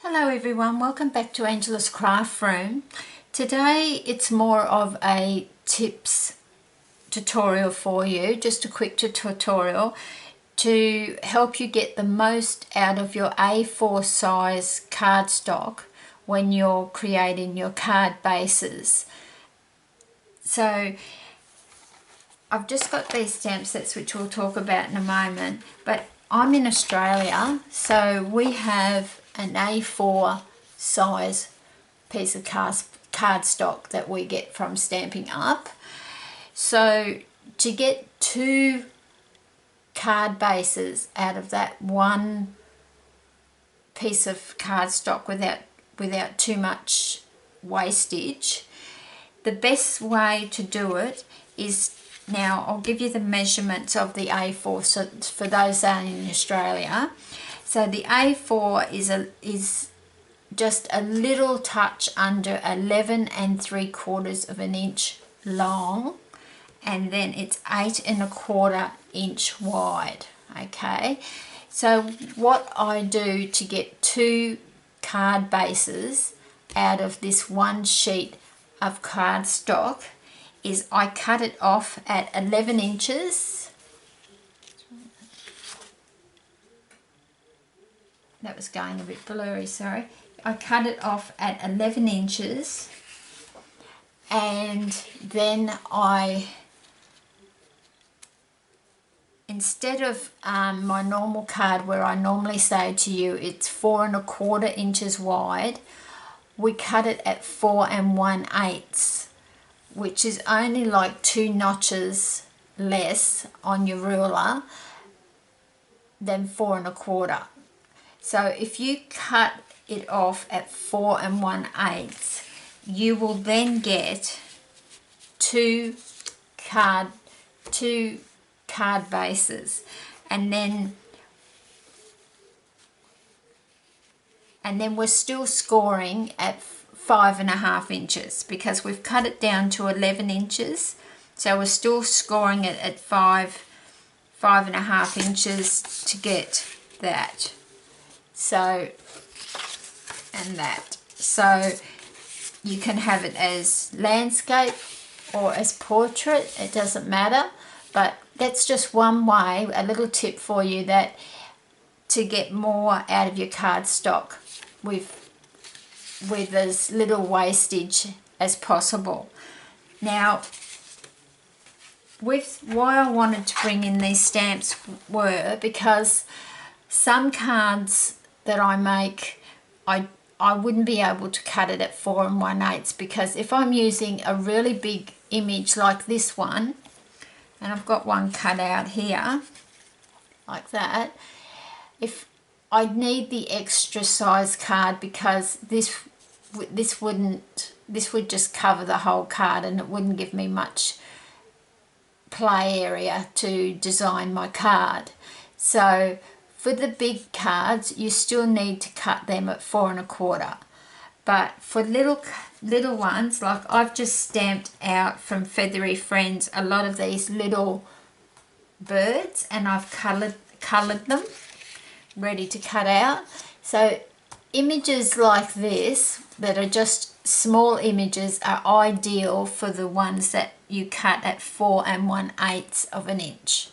Hello everyone, welcome back to Angela's Craft Room. Today it's more of a tips tutorial for you, just a quick tutorial to help you get the most out of your A4 size cardstock when you're creating your card bases. So I've just got these stamp sets which we'll talk about in a moment, but I'm in Australia, so we have an A4 size piece of cardstock that we get from Stampin' Up. So to get two card bases out of that one piece of cardstock without too much wastage, the best way to do it is, now I'll give you the measurements of the A4 so for those that are in Australia. So the A4 is just a little touch under 11 3/4 of an inch long, and then it's 8 1/4 inch wide. Okay, so what I do to get two card bases out of this one sheet of cardstock is I cut it off at 11 inches. That was going a bit blurry, sorry. I cut it off at 11 inches, and then instead of my normal card where I normally say to you it's 4 1/4 inches wide, we cut it at 4 1/8, which is only like 2 notches less on your ruler than 4 1/4. So if you cut it off at 4 1/8, you will then get two card bases, and then we're still scoring at 5 1/2 inches because we've cut it down to 11 inches, so we're still scoring it at 5 1/2 inches to get that. So, and that. So you can have it as landscape or as portrait, it doesn't matter, but that's just one way, a little tip for you, that to get more out of your cardstock with as little wastage as possible. Now, why I wanted to bring in these stamps were because some cards that I make, I wouldn't be able to cut it at 4 1/8, because if I'm using a really big image like this one, and I've got one cut out here like that, if I'd need the extra size card, because this would just cover the whole card and it wouldn't give me much play area to design my card. So for the big cards, you still need to cut them at 4 1/4. But for little ones, like I've just stamped out from Feathery Friends a lot of these little birds, and I've coloured them, ready to cut out. So images like this, that are just small images, are ideal for the ones that you cut at 4 1/8 of an inch.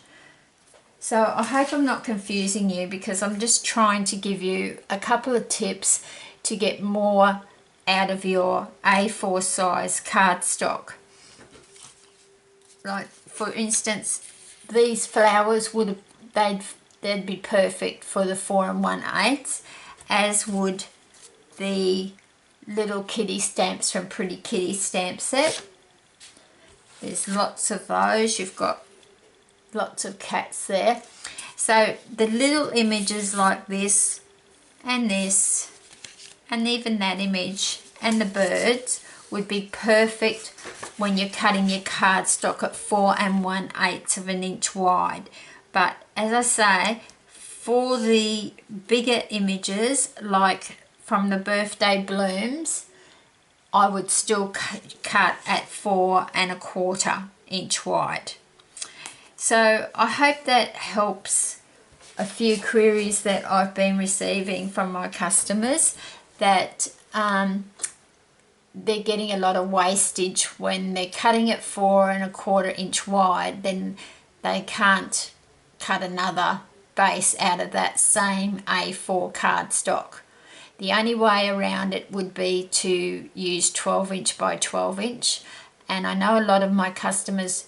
So I hope I'm not confusing you, because I'm just trying to give you a couple of tips to get more out of your A4 size cardstock. Like for instance, these flowers they'd be perfect for the 4 1/8, as would the little kitty stamps from Pretty Kitty stamp set. There's lots of those. You've got lots of cats there. So the little images like this and even that image and the birds would be perfect when you're cutting your cardstock at 4 1/8 of an inch wide. But as I say, for the bigger images, like from the birthday blooms, I would still cut at 4 1/4 inch wide. So I hope that helps a few queries that I've been receiving from my customers. that they're getting a lot of wastage when they're cutting it 4¼ inch wide. Then they can't cut another base out of that same A4 cardstock. The only way around it would be to use 12 inch by 12 inch, and I know a lot of my customers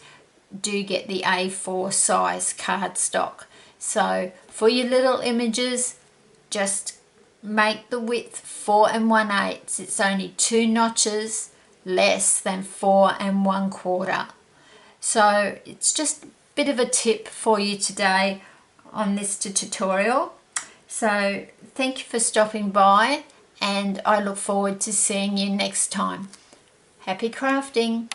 do get the A4 size cardstock. So for your little images, just make the width 4 1/8. It's only 2 notches less than 4 1/4. So it's just a bit of a tip for you today on this tutorial. So thank you for stopping by, and I look forward to seeing you next time. Happy crafting!